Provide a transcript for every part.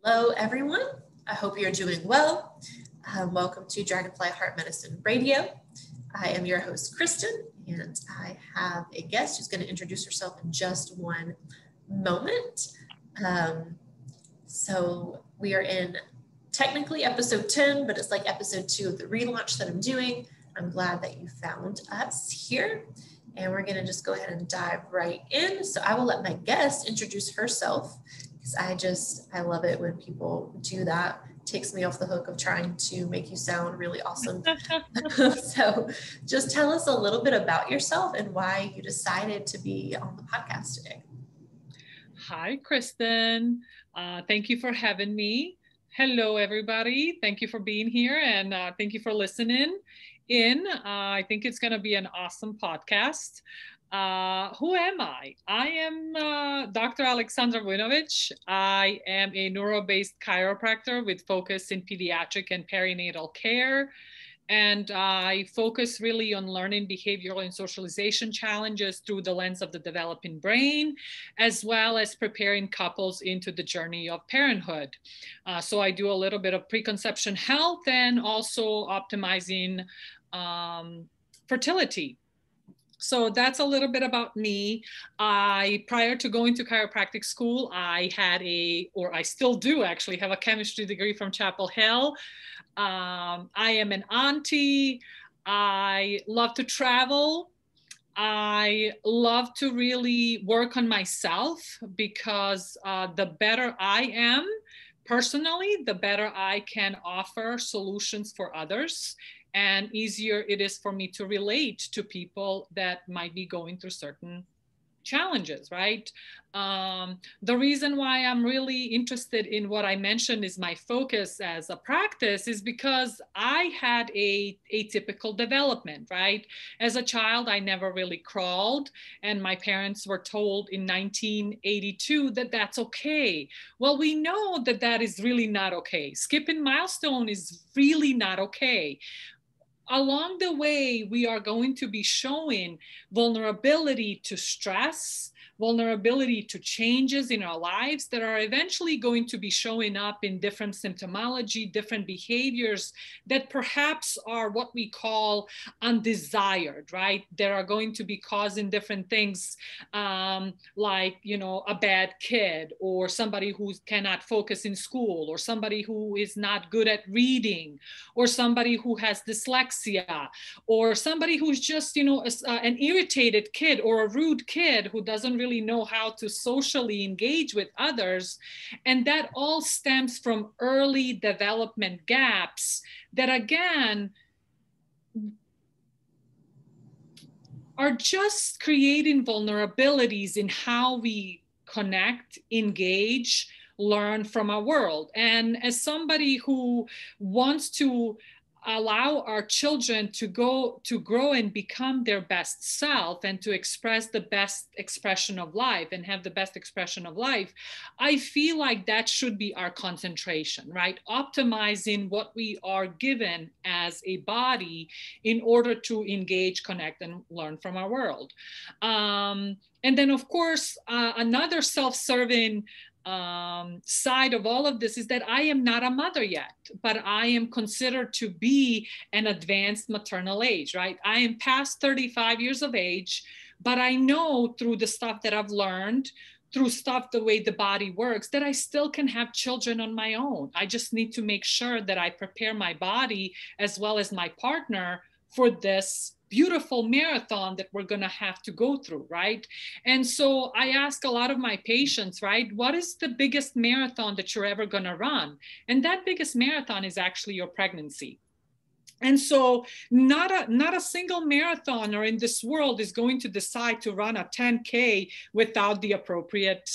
Hello, everyone. I hope you're doing well. Welcome to Dragonfly Heart Medicine Radio. I am your host, Kristen, and I have a guest who's going to introduce herself in just one moment. So we are in technically episode 10, but it's like episode 2 of the relaunch that I'm doing. I'm glad that you found us here, and we're going to just go ahead and dive right in. So I will let my guest introduce herself, because I love it when people do that. It takes me off the hook of trying to make you sound really awesome. So just tell us a little bit about yourself and why you decided to be on the podcast today. Hi, Kristen. Thank you for having me. Hello, everybody. Thank you for being here, and thank you for listening in. I think it's going to be an awesome podcast. Who am I? I am Dr. Alexandra Vujnovic. I am a neuro-based chiropractor with focus in pediatric and perinatal care. And I focus really on learning behavioral and socialization challenges through the lens of the developing brain, as well as preparing couples into the journey of parenthood. So I do a little bit of preconception health and also optimizing fertility. So that's a little bit about me. Prior to going to chiropractic school, I still do actually have a chemistry degree from Chapel Hill. I am an auntie. I love to travel. I love to really work on myself because the better I am personally, the better I can offer solutions for others, and easier it is for me to relate to people that might be going through certain challenges, right? The reason why I'm really interested in what I mentioned is my focus as a practice is because I had a atypical development, right? As a child, I never really crawled, and my parents were told in 1982 that that's okay. Well, we know that that is really not okay. Skipping milestone is really not okay. Along the way, we are going to be showing vulnerability to stress, vulnerability to changes in our lives that are eventually going to be showing up in different symptomology, different behaviors that perhaps are what we call undesired, right? That are going to be causing different things like, a bad kid, or somebody who cannot focus in school, or somebody who is not good at reading, or somebody who has dyslexia, or somebody who's just, an irritated kid or a rude kid who doesn't really know how to socially engage with others. And that all stems from early development gaps that, again, are just creating vulnerabilities in how we connect, engage, learn from our world. And as somebody who wants to allow our children to grow and become their best self, and to express the best expression of life and have the best expression of life, I feel like that should be our concentration, right? Optimizing what we are given as a body in order to engage, connect, and learn from our world. And then, of course, another self-serving side of all of this is that I am not a mother yet, but I am considered to be an advanced maternal age, right? I am past 35 years of age, but I know through the stuff that I've learned, through stuff, the way the body works, that I still can have children on my own. I just need to make sure that I prepare my body as well as my partner for this beautiful marathon that we're going to have to go through, right? And so I ask a lot of my patients, right, what is the biggest marathon that you're ever going to run? And that biggest marathon is actually your pregnancy. And so not a single marathoner in this world is going to decide to run a 10K without the appropriate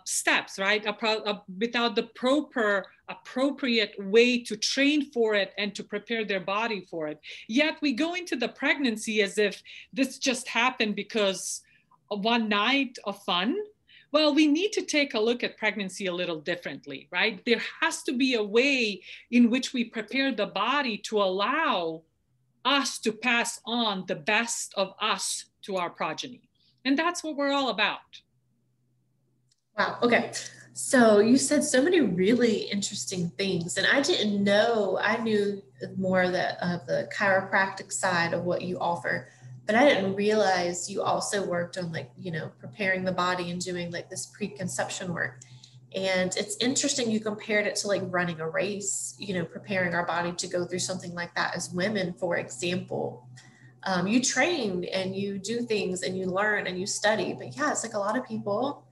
steps, right? Without the appropriate way to train for it and to prepare their body for it. Yet we go into the pregnancy as if this just happened because of one night of fun. Well, we need to take a look at pregnancy a little differently, right? There has to be a way in which we prepare the body to allow us to pass on the best of us to our progeny. And that's what we're all about. Wow. Okay. So you said so many really interesting things, and I didn't know. I knew more of the chiropractic side of what you offer, but I didn't realize you also worked on, like, preparing the body and doing like this preconception work. And it's interesting you compared it to like running a race, preparing our body to go through something like that as women, for example. You train and you do things and you learn and you study, but yeah, it's like a lot of people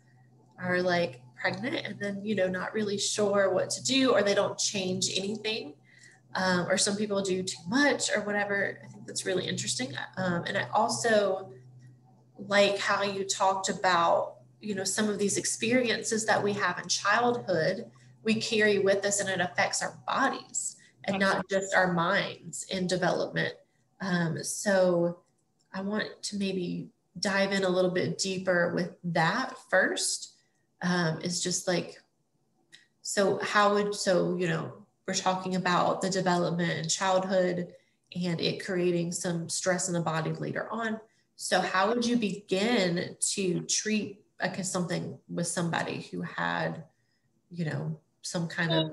are like pregnant and then not really sure what to do, or they don't change anything, or some people do too much or whatever. I think that's really interesting, and I also like how you talked about some of these experiences that we have in childhood we carry with us, and it affects our bodies and not just our minds in development. So I want to maybe dive in a little bit deeper with that first. Is just like, so we're talking about the development in childhood and it creating some stress in the body later on. So how would you begin to treat something with somebody who had, some kind of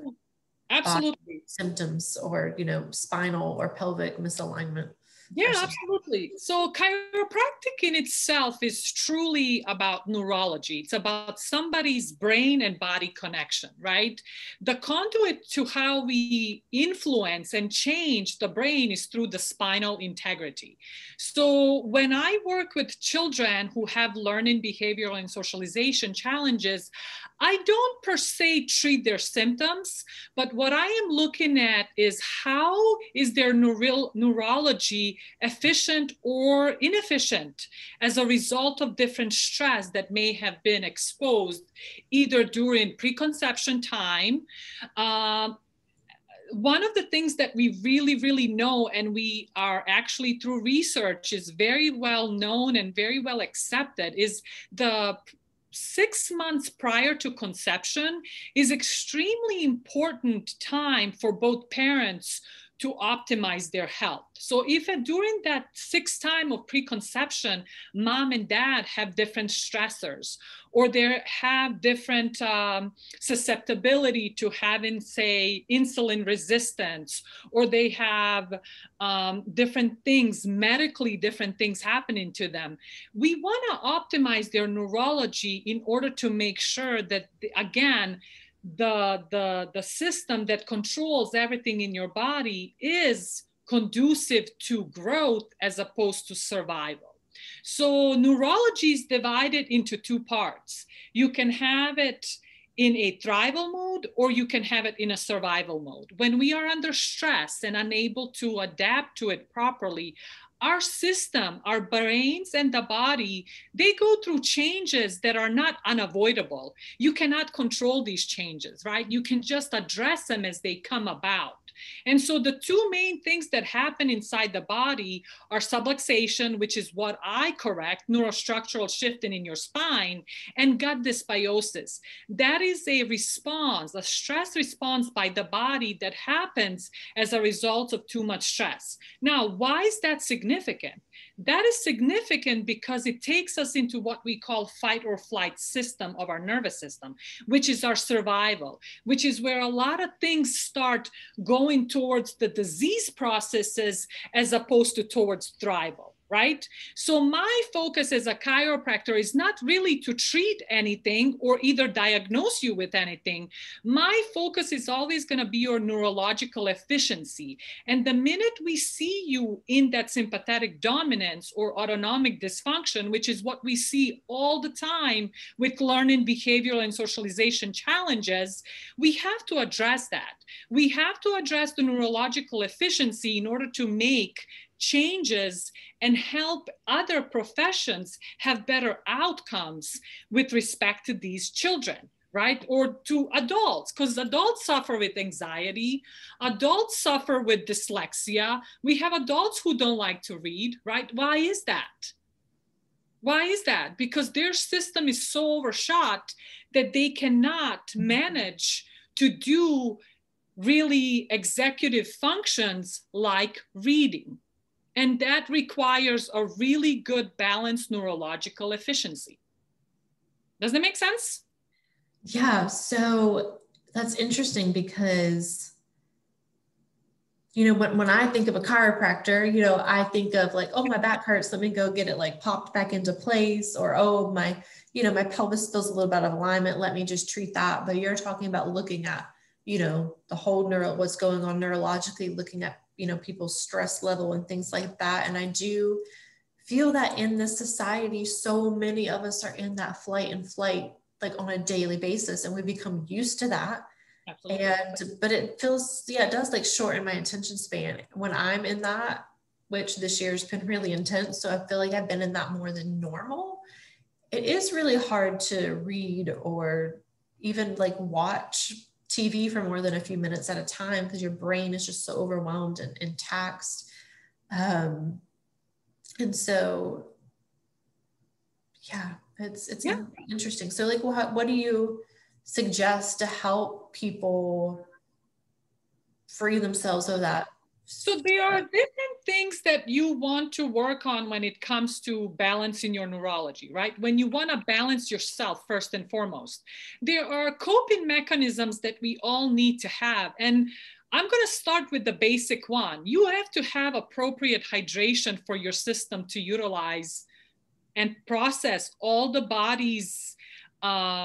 Absolutely symptoms, or, spinal or pelvic misalignment? Yeah, absolutely. So chiropractic in itself is truly about neurology. It's about somebody's brain and body connection, right? The conduit to how we influence and change the brain is through the spinal integrity. So when I work with children who have learning, behavioral, and socialization challenges, I don't per se treat their symptoms, but what I am looking at is how is their neurology efficient or inefficient as a result of different stress that may have been exposed either during preconception time. One of the things that we really know, and we are actually through research is very well known and very well accepted, is the 6 months prior to conception is extremely important time for both parents to optimize their health. So if during that 6th time of preconception, mom and dad have different stressors, or they have different susceptibility to having, say, insulin resistance, or they have different things, medically different things happening to them, we want to optimize their neurology in order to make sure that, again, the system that controls everything in your body is conducive to growth as opposed to survival. So neurology is divided into 2 parts. You can have it in a thrival mode, or you can have it in a survival mode. When we are under stress and unable to adapt to it properly, our system, our brains and the body, they go through changes that are not unavoidable. You cannot control these changes, right? You can just address them as they come about. And so the 2 main things that happen inside the body are subluxation, which is what I correct, neurostructural shifting in your spine, and gut dysbiosis. That is a response, a stress response by the body that happens as a result of too much stress. Now, why is that significant? That is significant because it takes us into what we call fight or flight system of our nervous system, which is our survival, which is where a lot of things start going towards the disease processes as opposed to towards thrival, right? So my focus as a chiropractor is not really to treat anything or either diagnose you with anything. My focus is always going to be your neurological efficiency. And the minute we see you in that sympathetic dominance or autonomic dysfunction, which is what we see all the time with learning, behavioral, and socialization challenges, we have to address that. We have to address the neurological efficiency in order to make changes and help other professions have better outcomes with respect to these children, right? Or to adults, because adults suffer with anxiety, adults suffer with dyslexia. We have adults who don't like to read, right? Why is that? Why is that? Because their system is so overshot that they cannot manage to do really executive functions like reading. And that requires a really good balanced neurological efficiency. Does that make sense? Yeah, so that's interesting because, you know, when I think of a chiropractor, you know, I think of like, oh, my back hurts, let me go get it like popped back into place, or oh, my, you know, my pelvis feels a little bit out of alignment, let me just treat that. But you're talking about looking at, you know, the whole what's going on neurologically, looking at, you know, people's stress level and things like that. And I do feel that in this society, so many of us are in that flight and flight like on a daily basis, and we become used to that. Absolutely. And but it feels, yeah, it does like shorten my attention span when I'm in that, which this year's been really intense, so I feel like I've been in that more than normal. It is really hard to read or even like watch TV for more than a few minutes at a time because your brain is just so overwhelmed and taxed. And so yeah, it's Yeah. interesting. So like what do you suggest to help people free themselves of that? So there are different things that you want to work on when it comes to balancing your neurology, right? When you want to balance yourself first and foremost, there are coping mechanisms that we all need to have. And I'm going to start with the basic one. You have to have appropriate hydration for your system to utilize and process all the body's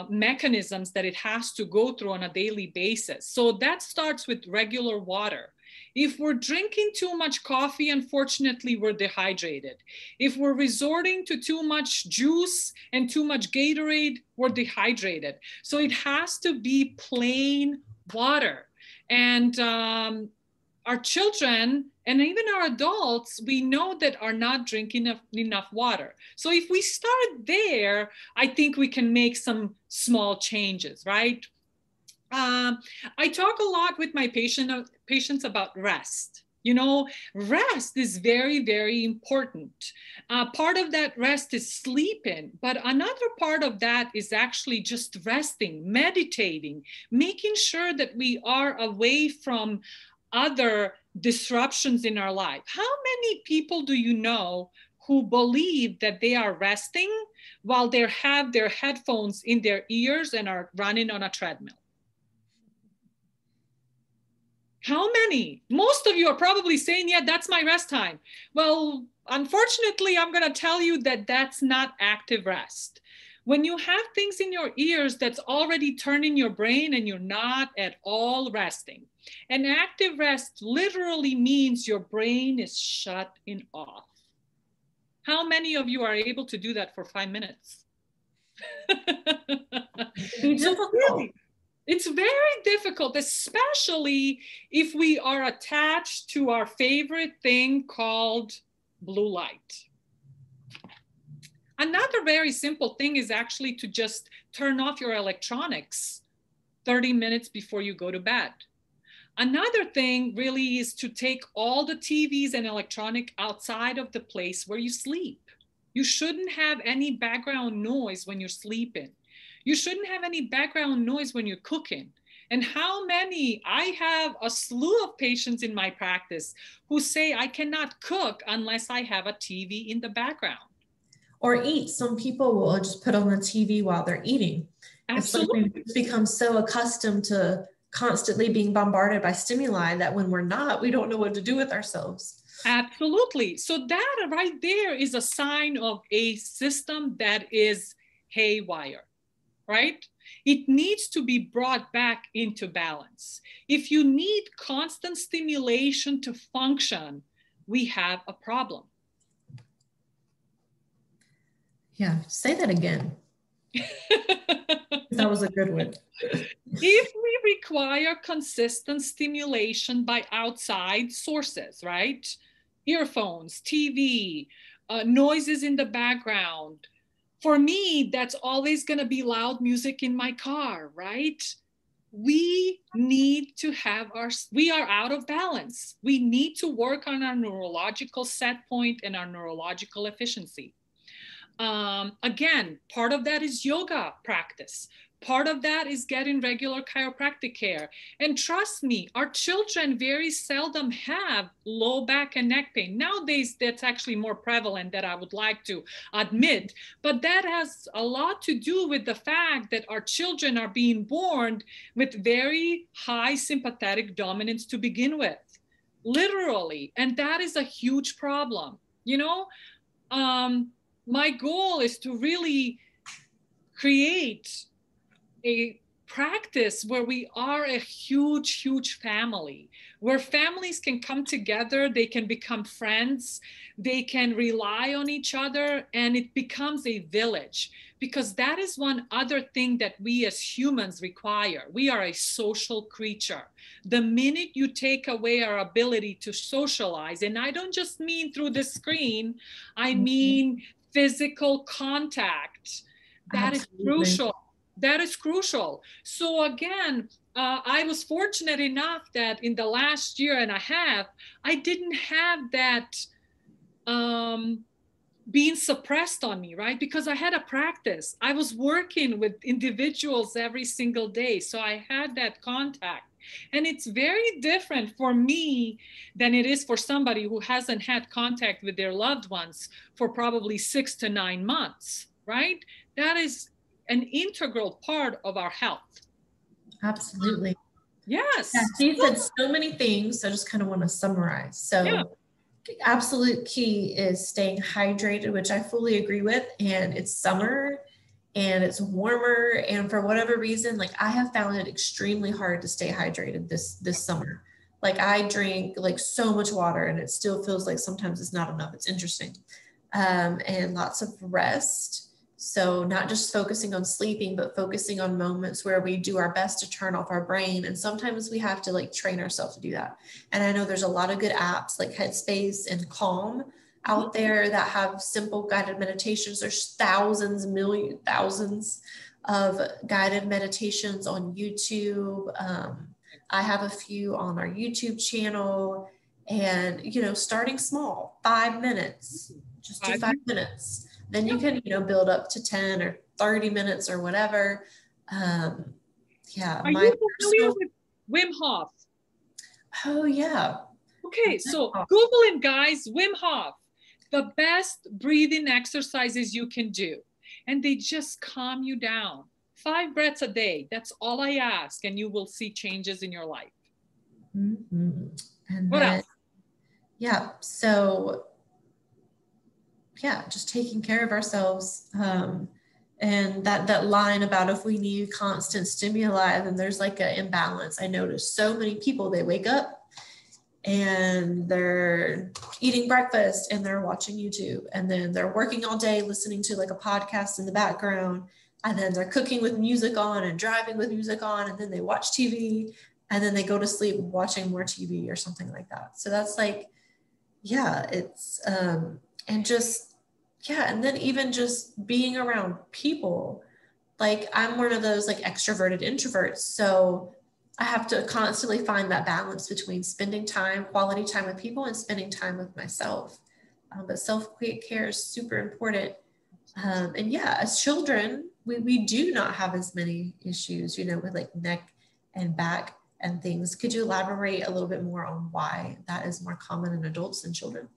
mechanisms that it has to go through on a daily basis. So that starts with regular water. If we're drinking too much coffee, unfortunately, we're dehydrated. If we're resorting to too much juice and too much Gatorade, we're dehydrated. So it has to be plain water. And our children and even our adults, we know that are not drinking enough water. So if we start there, I think we can make some small changes, right? I talk a lot with my patients about rest. You know, rest is very, very important. Part of that rest is sleeping, but another part of that is actually just resting, meditating, making sure that we are away from other disruptions in our life. How many people do you know who believe that they are resting while they have their headphones in their ears and are running on a treadmill? How many? Most of you are probably saying, yeah, that's my rest time. Well, unfortunately, I'm going to tell you that that's not active rest. When you have things in your ears, that's already turning your brain and you're not at all resting. And active rest literally means your brain is shutting off. How many of you are able to do that for 5 minutes? So really, it's very difficult, especially if we are attached to our favorite thing called blue light. Another very simple thing is actually to just turn off your electronics 30 minutes before you go to bed. Another thing really is to take all the TVs and electronic outside of the place where you sleep. You shouldn't have any background noise when you're sleeping. You shouldn't have any background noise when you're cooking. And how many, I have a slew of patients in my practice who say I cannot cook unless I have a TV in the background. Or eat. Some people will just put on the TV while they're eating. Absolutely. It's like we've become so accustomed to constantly being bombarded by stimuli that when we're not, we don't know what to do with ourselves. Absolutely. So that right there is a sign of a system that is haywire, right? It needs to be brought back into balance. If you need constant stimulation to function, we have a problem. Yeah, say that again. That was a good one. If we require consistent stimulation by outside sources, right? Earphones, TV, noises in the background. For me, that's always going to be loud music in my car, right? We need to have we are out of balance. We need to work on our neurological set point and our neurological efficiency. Again, part of that is yoga practice. Part of that is getting regular chiropractic care. And trust me, our children very seldom have low back and neck pain. Nowadays, that's actually more prevalent than I would like to admit. But that has a lot to do with the fact that our children are being born with very high sympathetic dominance to begin with, literally. And that is a huge problem. You know, my goal is to really create a practice where we are a huge, huge family, where families can come together, they can become friends, they can rely on each other, and it becomes a village. Because that is one other thing that we as humans require. We are a social creature. The minute you take away our ability to socialize, and I don't just mean through the screen, I mean physical contact, that is crucial. That is crucial. So again, I was fortunate enough that in the last year and a half, I didn't have that being suppressed on me, right? Because I had a practice. I was working with individuals every single day. So I had that contact. And it's very different for me than it is for somebody who hasn't had contact with their loved ones for probably 6 to 9 months, right? That is an integral part of our health. Absolutely. Yes. Yeah, she said so many things. So I just kind of want to summarize. So absolute key is staying hydrated, which I fully agree with. And it's summer and it's warmer. And for whatever reason, like I have found it extremely hard to stay hydrated this summer. Like I drink like so much water and it still feels like sometimes it's not enough. It's interesting. And lots of rest. So not just focusing on sleeping, but focusing on moments where we do our best to turn off our brain. And sometimes we have to like train ourselves to do that. And I know there's a lot of good apps like Headspace and Calm out there that have simple guided meditations. There's thousands of guided meditations on YouTube. I have a few on our YouTube channel, and, you know, starting small, 5 minutes, just do 5 minutes. Then you can, you know, build up to 10 or 30 minutes or whatever. Are you familiar with Wim Hof? Oh, yeah. Okay, so Google it, guys, Wim Hof, the best breathing exercises you can do. And they just calm you down. 5 breaths a day. That's all I ask. And you will see changes in your life. Mm-hmm. And what else? Yeah. So just taking care of ourselves. And that line about if we need constant stimuli, then there's like an imbalance. I notice so many people, they wake up and they're eating breakfast and they're watching YouTube, and then they're working all day listening to like a podcast in the background, and then they're cooking with music on and driving with music on, and then they watch TV, and then they go to sleep watching more TV or something like that. So that's like, it's and then even just being around people. Like I'm one of those like extroverted introverts. So I have to constantly find that balance between spending quality time with people, and spending time with myself. But self-care is super important. As children, we do not have as many issues, you know, with like neck and back and things. Could you elaborate a little bit more on why that is more common in adults than children?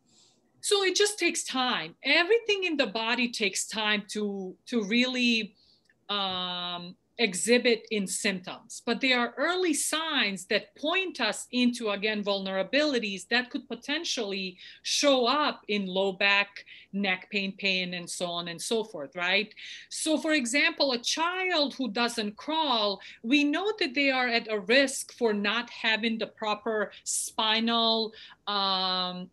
So it just takes time. Everything in the body takes time to really exhibit in symptoms, but there are early signs that point us into, again, vulnerabilities that could potentially show up in low back, neck pain, and so on and so forth, right? So for example, a child who doesn't crawl, we know that they are at a risk for not having the proper spinal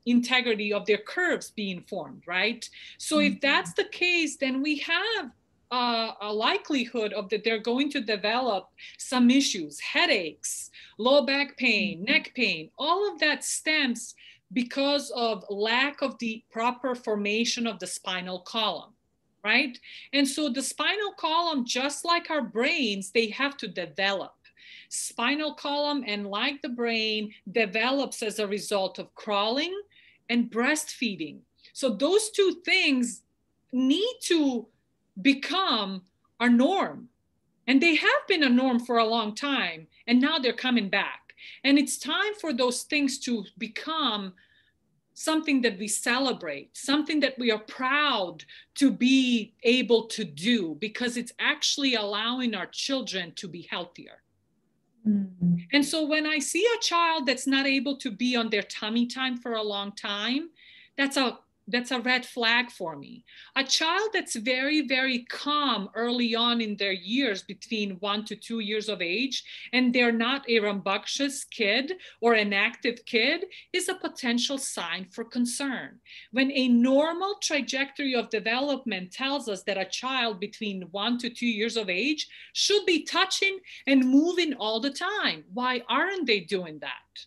integrity of their curves being formed, right? So if that's the case, then we have a likelihood of that they're going to develop some issues, headaches, low back pain, neck pain. All of that stems because of lack of the proper formation of the spinal column, right? And so the spinal column, just like our brains, they have to develop. Spinal column, and like the brain, develops as a result of crawling and breastfeeding. So those two things need to become a norm. And they have been a norm for a long time, and now they're coming back. And it's time for those things to become something that we celebrate, something that we are proud to be able to do, because it's actually allowing our children to be healthier. Mm-hmm. And so when I see a child that's not able to be on their tummy time for a long time, that's a red flag for me. A child that's very, very calm early on in their years, between 1 to 2 years of age, and they're not a rambunctious kid or an active kid, is a potential sign for concern. When a normal trajectory of development tells us that a child between 1 to 2 years of age should be touching and moving all the time, why aren't they doing that?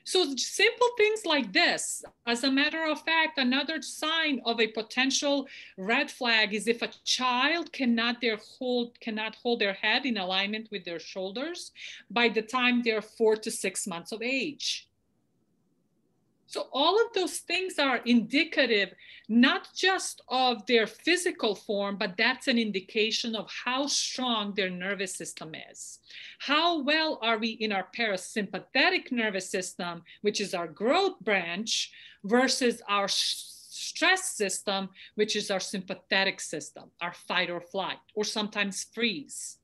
So simple things like this. As a matter of fact, another sign of a potential red flag is if a child cannot hold their head in alignment with their shoulders by the time they're 4 to 6 months of age. So all of those things are indicative, not just of their physical form, but that's an indication of how strong their nervous system is. How well are we in our parasympathetic nervous system, which is our growth branch, versus our stress system, which is our sympathetic system, our fight or flight, or sometimes freeze.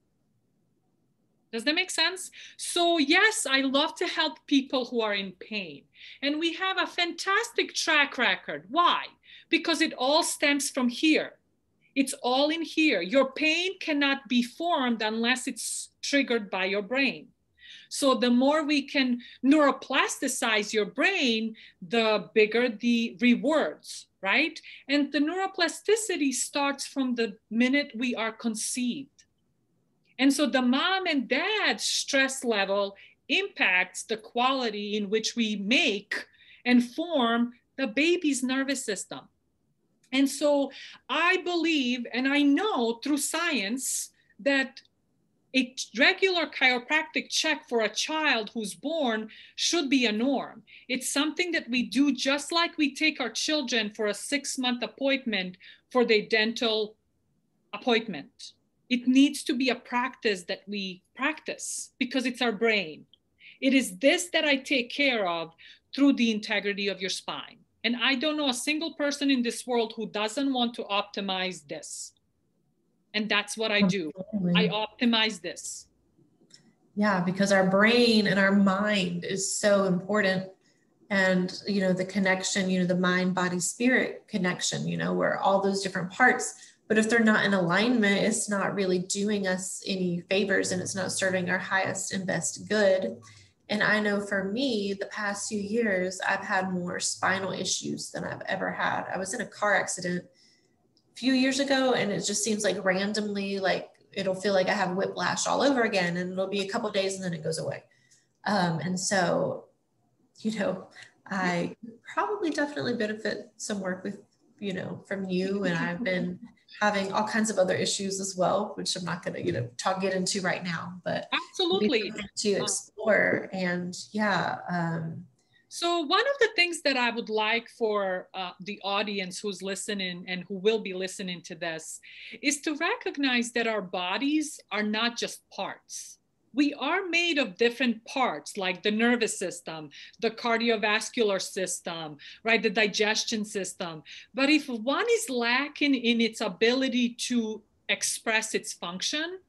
Does that make sense? So yes, I love to help people who are in pain. And we have a fantastic track record. Why? Because it all stems from here. It's all in here. Your pain cannot be formed unless it's triggered by your brain. So the more we can neuroplasticize your brain, the bigger the rewards, right? And the neuroplasticity starts from the minute we are conceived. And so the mom and dad stress level impacts the quality in which we make and form the baby's nervous system. And so I believe, and I know through science, that a regular chiropractic check for a child who's born should be a norm. It's something that we do just like we take our children for a 6-month appointment for their dental appointment. It needs to be a practice that we practice because it's our brain. It is this that I take care of through the integrity of your spine. And I don't know a single person in this world who doesn't want to optimize this. And that's what I do. I optimize this. Yeah, because our brain and our mind is so important. And, you know, the connection, you know, the mind, body, spirit connection, you know, where all those different parts. But if they're not in alignment, it's not really doing us any favors and it's not serving our highest and best good. And I know for me, the past few years, I've had more spinal issues than I've ever had. I was in a car accident a few years ago, and it just seems like randomly, like it'll feel like I have whiplash all over again, and it'll be a couple of days and then it goes away. And so, you know, I probably definitely benefit some work with, you know, from you. And I've been having all kinds of other issues as well, which I'm not going to, you know, get into right now, but absolutely to explore. And yeah. So one of the things that I would like for the audience who's listening and who will be listening to this is to recognize that our bodies are not just parts. We are made of different parts, like the nervous system, the cardiovascular system, right? The digestion system. But if one is lacking in its ability to express its function,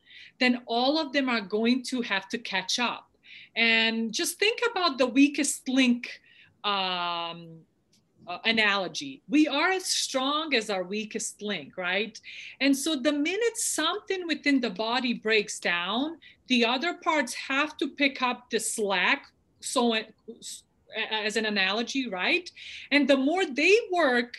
then all of them are going to have to catch up. And just think about the weakest link analogy. We are as strong as our weakest link, right? And so the minute something within the body breaks down, the other parts have to pick up the slack. So as an analogy, right? And the more they work,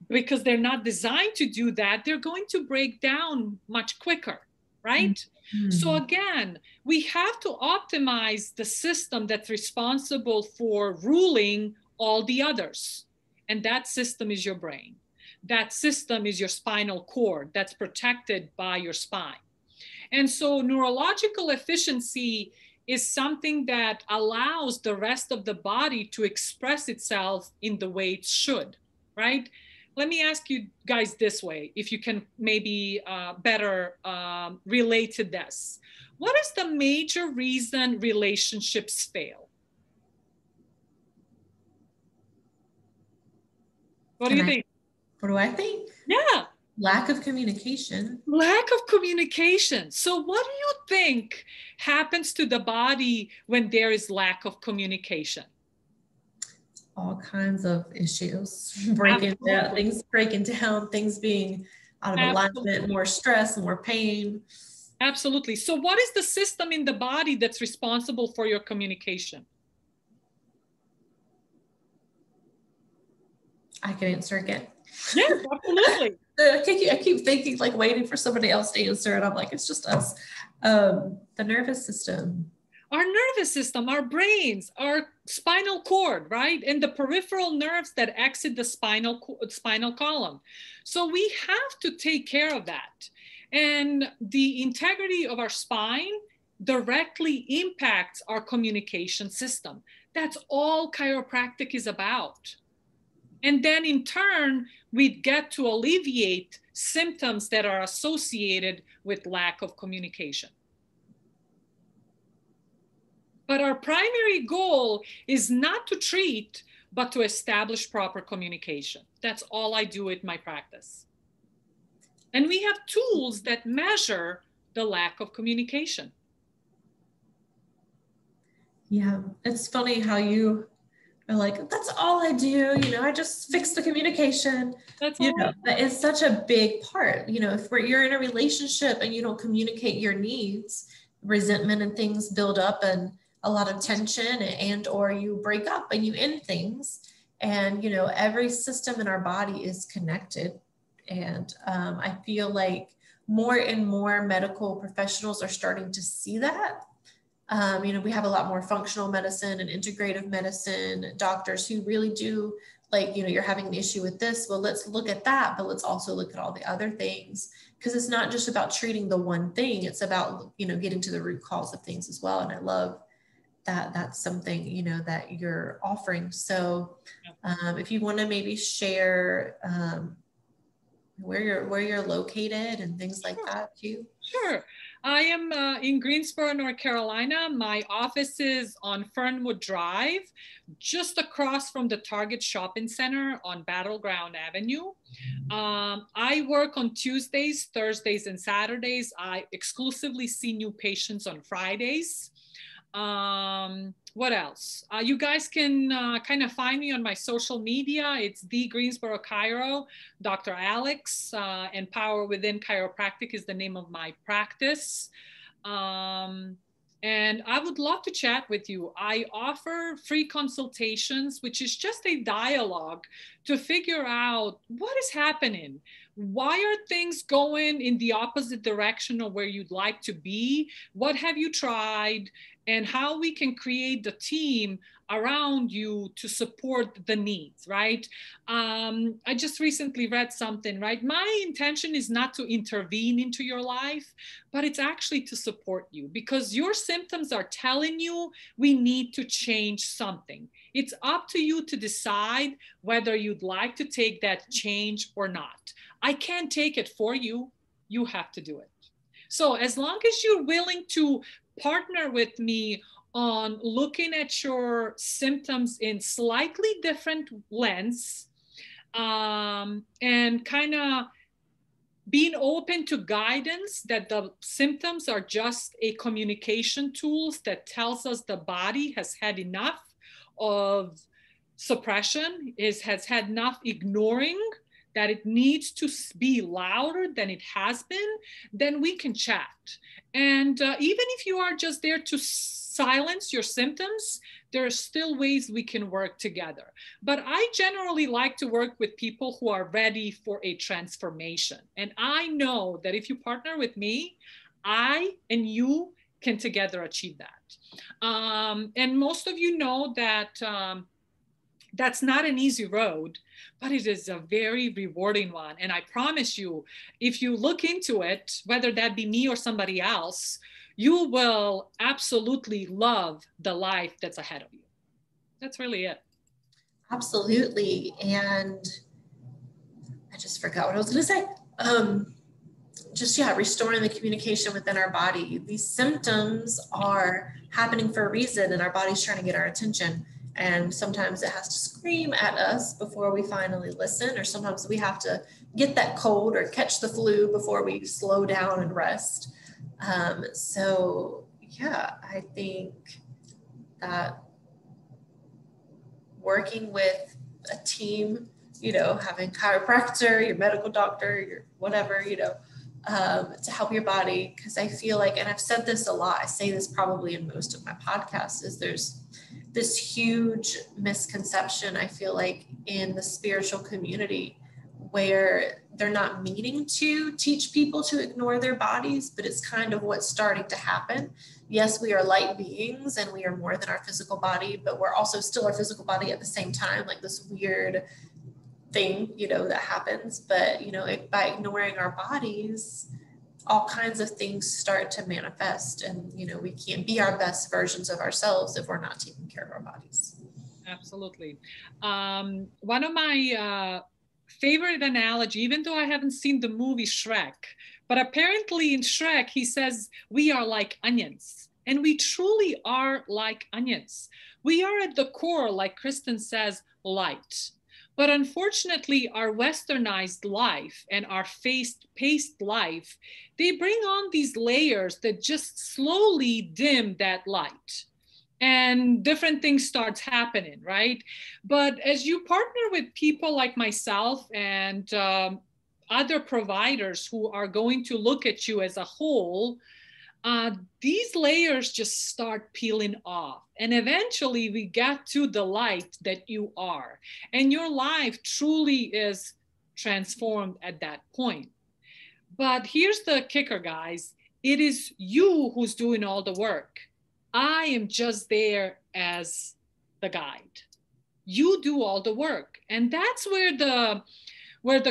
because they're not designed to do that, they're going to break down much quicker, right? Mm-hmm. So again, we have to optimize the system that's responsible for ruling all the others. And that system is your brain. That system is your spinal cord that's protected by your spine. And so neurological efficiency is something that allows the rest of the body to express itself in the way it should, right? Let me ask you guys this way, if you can maybe better relate to this. What is the major reason relationships fail? What do you think? What do I think? Yeah. Lack of communication. Lack of communication. So what do you think happens to the body when there is lack of communication? All kinds of issues. Things breaking down, things being out of alignment, more stress, more pain. Absolutely. So what is the system in the body that's responsible for your communication? I can answer again. Yeah, absolutely. I keep thinking, like, waiting for somebody else to answer, and I'm like, it's just us. The nervous system. Our nervous system, our brains, our spinal cord, right? And the peripheral nerves that exit the spinal column. So we have to take care of that. And the integrity of our spine directly impacts our communication system. That's all chiropractic is about. And then in turn, we get to alleviate symptoms that are associated with lack of communication. But our primary goal is not to treat, but to establish proper communication. That's all I do in my practice. And we have tools that measure the lack of communication. Yeah, it's funny how you are like, that's all I do, you know, I just fix the communication. That's you know, but it's such a big part, you know, if you're in a relationship and you don't communicate your needs, resentment and things build up, and a lot of tension, and or you break up and you end things. And, you know, every system in our body is connected. And I feel like more and more medical professionals are starting to see that. You know, we have a lot more functional medicine and integrative medicine doctors who really do, like, you know, you're having an issue with this, well, let's look at that, but let's also look at all the other things, because it's not just about treating the one thing, it's about, you know, getting to the root cause of things as well. And I love that that's something, you know, that you're offering. So if you want to maybe share where you're located and things like that too. Sure. I am in Greensboro, North Carolina. My office is on Fernwood Drive, just across from the Target Shopping Center on Battleground Avenue. I work on Tuesdays, Thursdays, and Saturdays. I exclusively see new patients on Fridays. What else? You guys can kind of find me on my social media. It's the Greensboro Chiro, Dr. Alex, and Power Within Chiropractic is the name of my practice. And I would love to chat with you. I offer free consultations, which is just a dialogue to figure out what is happening. Why are things going in the opposite direction of where you'd like to be? What have you tried? And how we can create the team around you to support the needs, right? I just recently read something, right? My intention is not to intervene into your life, but it's actually to support you, because your symptoms are telling you we need to change something. It's up to you to decide whether you'd like to take that change or not. I can't take it for you. You have to do it. So as long as you're willing to partner with me on looking at your symptoms in slightly different lens, and kind of being open to guidance that the symptoms are just a communication tools that tells us the body has had enough of suppression, has had enough ignoring, that it needs to be louder than it has been, then we can chat. And even if you are just there to silence your symptoms, there are still ways we can work together. But I generally like to work with people who are ready for a transformation. And I know that if you partner with me, I and you can together achieve that. And most of you know that that's not an easy road, but it is a very rewarding one. And I promise you, if you look into it, whether that be me or somebody else, you will absolutely love the life that's ahead of you. That's really it. Absolutely. And I just forgot what I was going to say. Just, yeah, restoring the communication within our body. These symptoms are happening for a reason, and our body's trying to get our attention. And sometimes it has to scream at us before we finally listen, or sometimes we have to get that cold or catch the flu before we slow down and rest. So yeah, I think that working with a team, you know, having chiropractor, your medical doctor, your whatever, you know, to help your body. Because I feel like, and I've said this a lot, I say this probably in most of my podcasts, is there's this huge misconception, I feel like, in the spiritual community where they're not meaning to teach people to ignore their bodies, but it's kind of what's starting to happen. Yes, we are light beings and we are more than our physical body, but we're also still our physical body at the same time, like this weird thing, you know, that happens. But, you know, by ignoring our bodies, all kinds of things start to manifest, and, you know, we can't be our best versions of ourselves if we're not taking care of our bodies. Absolutely. One of my favorite analogy, even though I haven't seen the movie Shrek, but apparently in Shrek, he says, we are like onions, and we truly are like onions. We are at the core, like Kristen says, light. But unfortunately, our westernized life and our paced life, they bring on these layers that just slowly dim that light. And different things starts happening, right? But as you partner with people like myself and other providers who are going to look at you as a whole, these layers just start peeling off. And eventually we get to the light that you are. And your life truly is transformed at that point. But here's the kicker, guys. It is you who's doing all the work. I am just there as the guide. You do all the work. And that's where the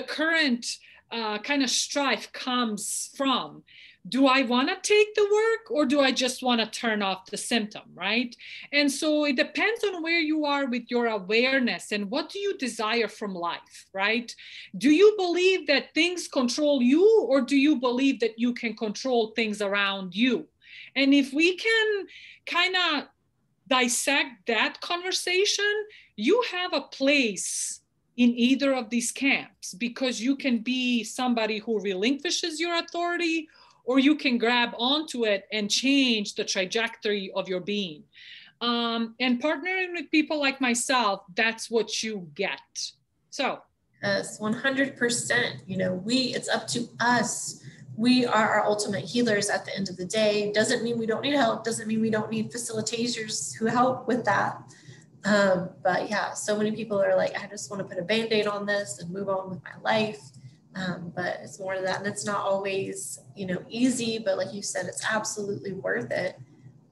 current kind of strife comes from. Do I want to take the work, or do I just want to turn off the symptom, right? And so it depends on where you are with your awareness and what do you desire from life, right? Do you believe that things control you, or do you believe that you can control things around you? And if we can kind of dissect that conversation, you have a place in either of these camps, because you can be somebody who relinquishes your authority, or you can grab onto it and change the trajectory of your being. And partnering with people like myself, that's what you get. So. Yes, 100%. You know, it's up to us. We are our ultimate healers at the end of the day. Doesn't mean we don't need help. Doesn't mean we don't need facilitators who help with that. But yeah, so many people are like, I just want to put a Band-Aid on this and move on with my life. But it's more to that, and it's not always, you know, easy, but like you said, it's absolutely worth it.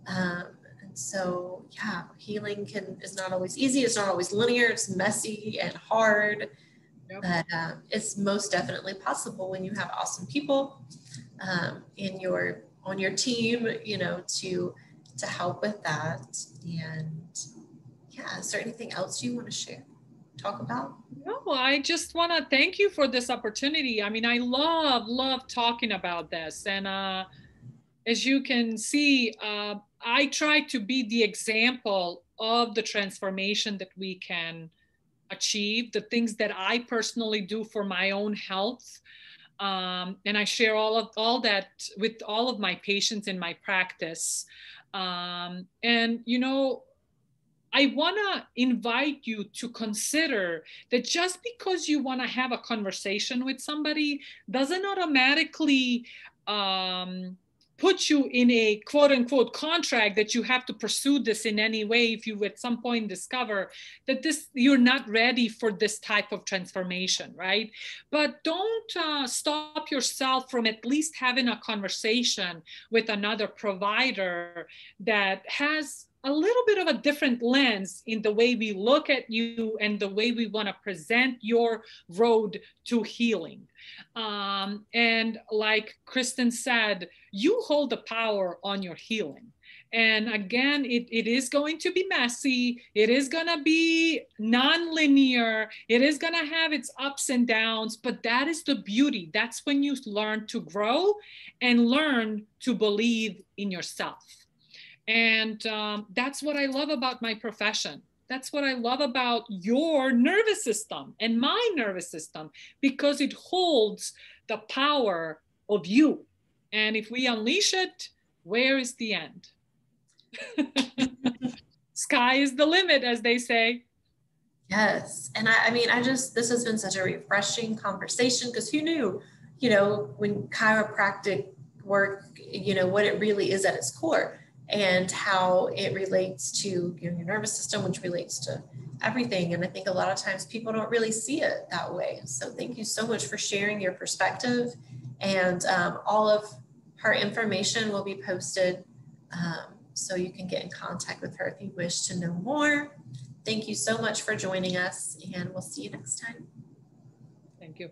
And so, yeah, healing is not always easy. It's not always linear. It's messy and hard, yep. But it's most definitely possible when you have awesome people on your team, you know, to help with that. And yeah, is there anything else you want to share? Talk about? No, I just want to thank you for this opportunity. I mean, I love talking about this. And as you can see, I try to be the example of the transformation that we can achieve, the things that I personally do for my own health. And I share all that with all of my patients in my practice. And, you know, I want to invite you to consider that just because you want to have a conversation with somebody doesn't automatically put you in a quote unquote contract that you have to pursue this in any way if you at some point discover that you're not ready for this type of transformation, right? But don't stop yourself from at least having a conversation with another provider that has a little bit of a different lens in the way we look at you and the way we want to present your road to healing. And like Kristen said, you hold the power on your healing. And again, it is going to be messy. It is going to be non-linear. It is going to have its ups and downs, but that is the beauty. That's when you learn to grow and learn to believe in yourself. And that's what I love about my profession. That's what I love about your nervous system and my nervous system, because it holds the power of you. And if we unleash it, where is the end? Sky is the limit, as they say. Yes. And I mean, this has been such a refreshing conversation, because who knew, when chiropractic work, what it really is at its core, and how it relates to your nervous system, which relates to everything. And I think a lot of times people don't really see it that way. So thank you so much for sharing your perspective. And all of her information will be posted, so you can get in contact with her if you wish to know more. Thank you so much for joining us, and we'll see you next time. Thank you.